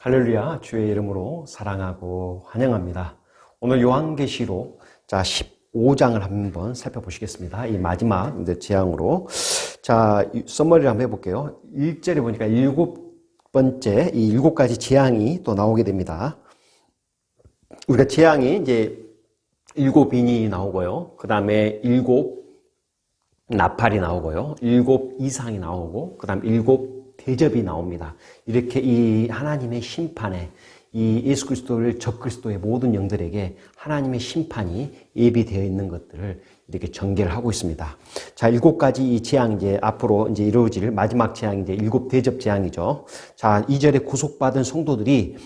할렐루야, 주의 이름으로 사랑하고 환영합니다. 오늘 요한계시록 15장을 한번 살펴보시겠습니다. 이 마지막 재앙으로. 서머리를 한번 해볼게요. 1절에 보니까 일곱 번째, 이 일곱 가지 재앙이 또 나오게 됩니다. 우리가 재앙이 이제 일곱 인이 나오고요. 그 다음에 일곱 나팔이 나오고요. 일곱 이상이 나오고, 그 다음 일곱 대접이 나옵니다. 이렇게 이 하나님의 심판에 이 예수 그리스도를 적그리스도의 모든 영들에게 하나님의 심판이 예비되어 있는 것들을 이렇게 전개를 하고 있습니다. 자, 일곱 가지 이 재앙 이제 앞으로 이제 이루어질 마지막 재앙이 이제 일곱 대접 재앙이죠. 자, 2절에 구속받은 성도들이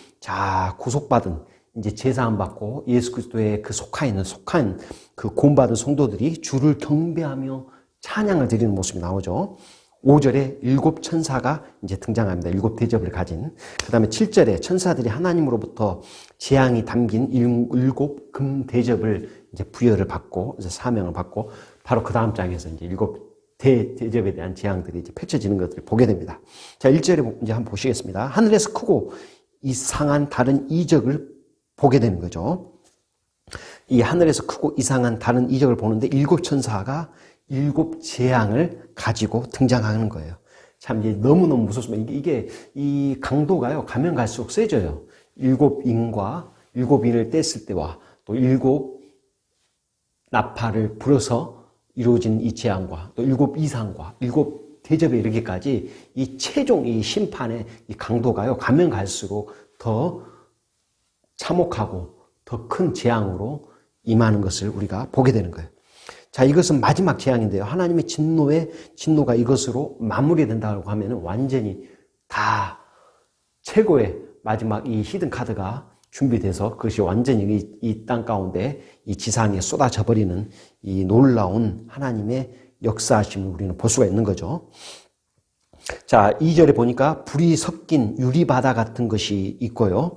구속받은 이제 제사함 받고 예수 그리스도의 그 속한 그 구원받은 성도들이 주를 경배하며 찬양을 드리는 모습이 나오죠. 5절에 일곱 천사가 이제 등장합니다. 일곱 대접을 가진. 그 다음에 7절에 천사들이 하나님으로부터 재앙이 담긴 일곱 금 대접을 이제 부여를 받고, 이제 사명을 받고, 바로 그 다음 장에서 이제 일곱 대접에 대한 재앙들이 이제 펼쳐지는 것들을 보게 됩니다. 자, 1절에 이제 한번 보시겠습니다. 하늘에서 크고 이상한 다른 이적을 보게 되는 거죠. 이 하늘에서 크고 이상한 다른 이적을 보는데 일곱 천사가 일곱 재앙을 가지고 등장하는 거예요. 참 이제 너무너무 무섭습니다. 이게 이 강도가요, 가면 갈수록 세져요. 일곱 인과 일곱 인을 뗐을 때와 또 일곱 나팔을 불어서 이루어진 이 재앙과 또 일곱 이상과 일곱 대접에 이르기까지 이 최종 이 심판의 이 강도가요, 가면 갈수록 더 참혹하고 더 큰 재앙으로 임하는 것을 우리가 보게 되는 거예요. 자, 이것은 마지막 재앙인데요. 하나님의 진노가 이것으로 마무리된다고 하면 완전히 다 최고의 마지막 이 히든 카드가 준비돼서 그것이 완전히 이 땅 가운데 이 지상에 쏟아져 버리는 이 놀라운 하나님의 역사하심을 우리는 볼 수가 있는 거죠. 자, 2절에 보니까 불이 섞인 유리바다 같은 것이 있고요.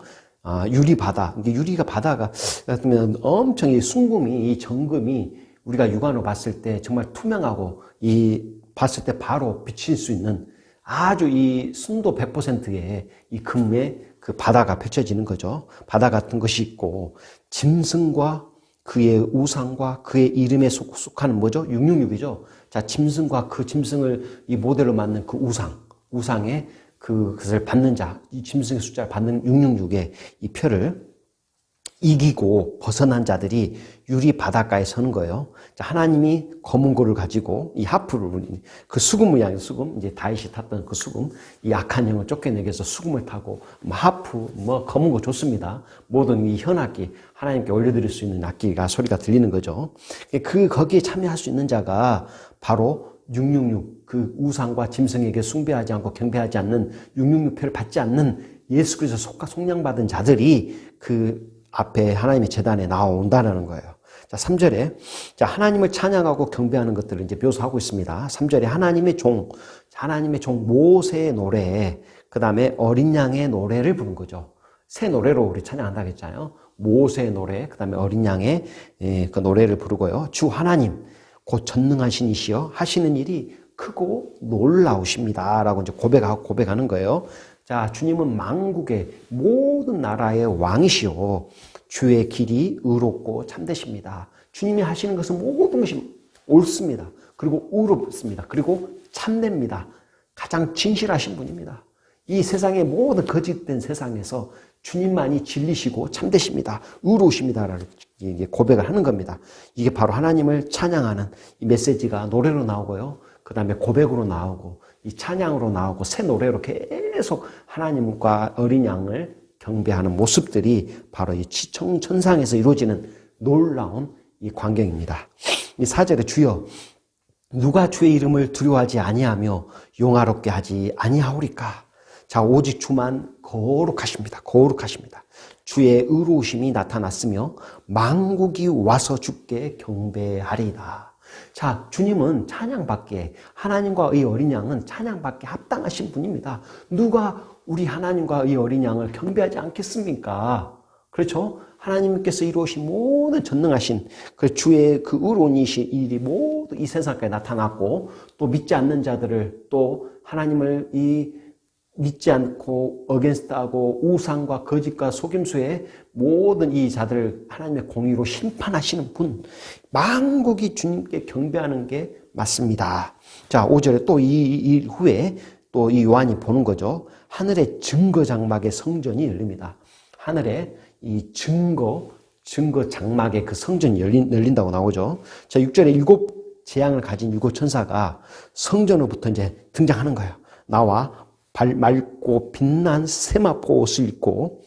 유리바다. 이게 유리가 바다가 같으면 엄청 이 순금이, 이 정금이 우리가 육안으로 봤을 때 정말 투명하고 봤을 때 바로 비칠 수 있는 아주 이 순도 100%의 이 금의 그 바다가 펼쳐지는 거죠. 바다 같은 것이 있고 짐승과 그의 우상과 그의 이름에 속하는 뭐죠? 666이죠. 자, 짐승과 그 짐승을 이 모델로 만든 그 우상의 그것을 받는 자, 이 짐승의 숫자를 받는 666의 이 표를 이기고 벗어난 자들이 유리 바닷가에 서는 거예요. 하나님이 검은 고를 가지고 이 하프를, 그 수금을 향해 수금, 이제 다윗이 탔던 그 수금, 이 악한 영을 쫓겨내기 위해서 수금을 타고, 하프, 검은 고 좋습니다. 모든 이 현악기, 하나님께 올려드릴 수 있는 악기가 소리가 들리는 거죠. 거기에 참여할 수 있는 자가 바로 666, 그 우상과 짐승에게 숭배하지 않고 경배하지 않는 666표를 받지 않는 예수 그리스도 속량받은 자들이 그 앞에 하나님의 제단에 나온다는 거예요. 자, 3절에 하나님을 찬양하고 경배하는 것들을 이제 묘사하고 있습니다. 3절에 하나님의 종 모세의 노래, 그 다음에 어린 양의 노래를 부른 거죠. 새 노래로 우리 찬양한다고 했잖아요. 모세의 노래, 그 다음에 어린 양의 그 노래를 부르고요. 주 하나님, 곧 전능하신 이시여 하시는 일이 크고 놀라우십니다. 라고 이제 고백하는 거예요. 자, 주님은 만국의 모든 나라의 왕이시오. 주의 길이 의롭고 참되십니다. 주님이 하시는 것은 모든 것이 옳습니다. 그리고 의롭습니다. 그리고 참됩니다. 가장 진실하신 분입니다. 이 세상의 모든 거짓된 세상에서 주님만이 진리시고 참되십니다. 의로우십니다. 라고 고백을 하는 겁니다. 이게 바로 하나님을 찬양하는 이 메시지가 노래로 나오고요. 그 다음에 고백으로 나오고 이 찬양으로 나오고 새 노래로 계속 하나님과 어린 양을 경배하는 모습들이 바로 이 지청천상에서 이루어지는 놀라운 이 광경입니다. 이 4절에 주여 누가 주의 이름을 두려워하지 아니하며 용화롭게 하지 아니하오리까. 자, 오직 주만 거룩하십니다. 거룩하십니다. 주의 의로우심이 나타났으며 만국이 와서 주께 경배하리이다. 자, 주님은 찬양받기에, 하나님과 이 어린 양은 찬양받기에 합당하신 분입니다. 누가 우리 하나님과 이 어린 양을 경배하지 않겠습니까? 그렇죠? 하나님께서 이루신 모든 전능하신 그 주의 그 의로운 일이 모두 이 세상까지 나타났고, 또 믿지 않는 자들을 또 하나님을 이 믿지 않고 어겐스트하고 우상과 거짓과 속임수의 모든 이 자들을 하나님의 공의로 심판하시는 분, 만국이 주님께 경배하는 게 맞습니다. 자, 5절에 또 이 후에 또 이 요한이 보는 거죠. 하늘의 증거 장막의 성전이 열립니다. 하늘에 이 증거 장막의 그 성전이 열린다고 나오죠. 자, 6절에 7 재앙을 가진 7 천사가 성전으로부터 이제 등장하는 거예요. 나와 맑고 빛난 세마포 옷을 입고,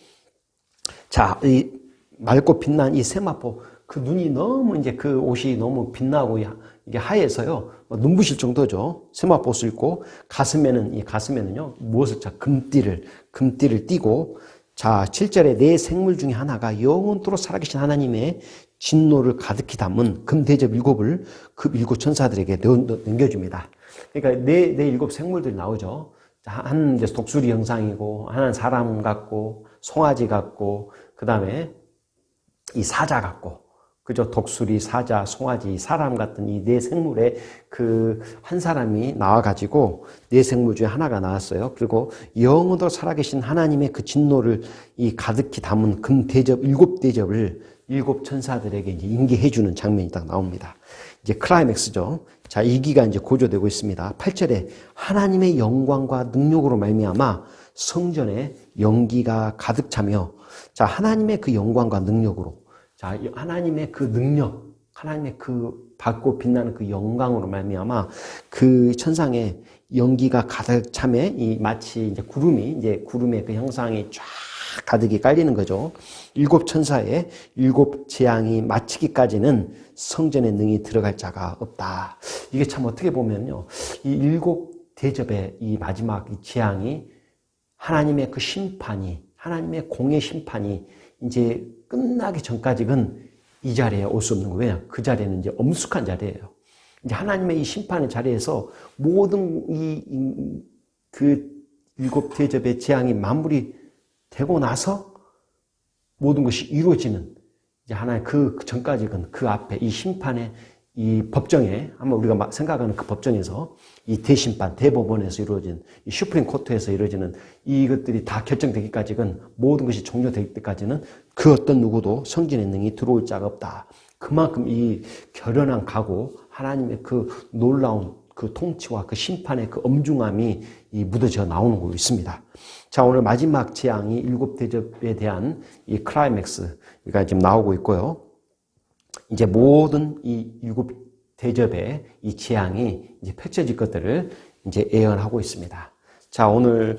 자, 이 맑고 빛난 이 세마포, 그 눈이 너무 이제 그 옷이 너무 빛나고 이게 하얘서요, 눈부실 정도죠. 세마포 옷을 입고, 가슴에는요, 무엇을 차? 금띠를 띠고, 자, 7절에 네 생물 중에 하나가 영원토록 살아계신 하나님의 진노를 가득히 담은 금대접 7을 그 7 천사들에게 넘겨줍니다. 그러니까 네 7 생물들이 나오죠. 하나는 이제 독수리 형상이고, 하나는 사람 같고, 송아지 같고, 그 다음에 이 사자 같고, 그죠? 독수리, 사자, 송아지, 사람 같은 이 네 생물에 그 한 사람이 나와가지고 네 생물 중에 하나가 나왔어요. 그리고 영원토록 살아계신 하나님의 그 진노를 이 가득히 담은 금대접, 7대접을 7 천사들에게 이제 인계해주는 장면이 딱 나옵니다. 이제 클라이맥스죠. 자, 이기가 이제 고조되고 있습니다. 8절에 하나님의 영광과 능력으로 말미암아 성전에 연기가 가득 차며, 자, 하나님의 그 영광과 능력으로, 자, 하나님의 그 능력, 하나님의 그 밝고 빛나는 그 영광으로 말미암아 그 천상에 연기가 가득 차며, 이 마치 이제 구름의 그 형상이 쫙 가득이 깔리는 거죠. 7 천사의 7 재앙이 마치기까지는 성전에 능히 들어갈 자가 없다. 이게 참 어떻게 보면요, 이 7 대접의 이 마지막 이 재앙이 하나님의 그 심판이, 하나님의 공의 심판이 이제 끝나기 전까지는 이 자리에 올 수 없는 거예요. 왜냐? 그 자리는 이제 엄숙한 자리예요. 이제 하나님의 이 심판의 자리에서 모든 그 7 대접의 재앙이 마무리 되고 나서 모든 것이 이루어지는, 이제 하나의 그 전까지는 그 앞에 이 심판의 이 법정에, 아마 우리가 생각하는 그 법정에서 이 대심판, 대법원에서 이루어진, 이 슈프림 코트에서 이루어지는 이것들이 다 결정되기까지는, 모든 것이 종료될 때까지는 그 어떤 누구도 성전의 능히 들어올 자가 없다. 그만큼 이 결연한 각오, 하나님의 그 놀라운 그 통치와 그 심판의 그 엄중함이 이 묻어져 나오는 거 있습니다. 자, 오늘 마지막 재앙이 7 대접에 대한 이 클라이맥스가 지금 나오고 있고요. 이제 모든 이 7 대접의 이 재앙이 이제 펼쳐질 것들을 이제 예언하고 있습니다. 자, 오늘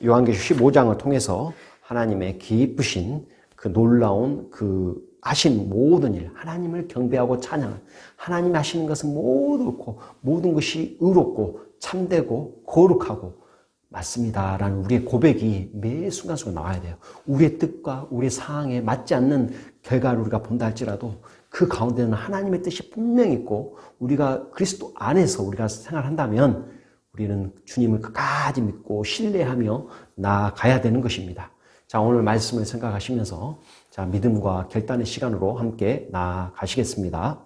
요한계시록 15장을 통해서 하나님의 기쁘신 그 놀라운 그 하신 모든 일, 하나님을 경배하고 찬양하는, 하나님이 하시는 것은 모두 옳고 모든 것이 의롭고 참되고 거룩하고 맞습니다라는 우리의 고백이 매 순간순간 나와야 돼요. 우리의 뜻과 우리의 상황에 맞지 않는 결과를 우리가 본다 할지라도 그 가운데는 하나님의 뜻이 분명히 있고, 우리가 그리스도 안에서 우리가 생활한다면 우리는 주님을 끝까지 믿고 신뢰하며 나아가야 되는 것입니다. 자, 오늘 말씀을 생각하시면서 자, 믿음과 결단의 시간으로 함께 나아가시겠습니다.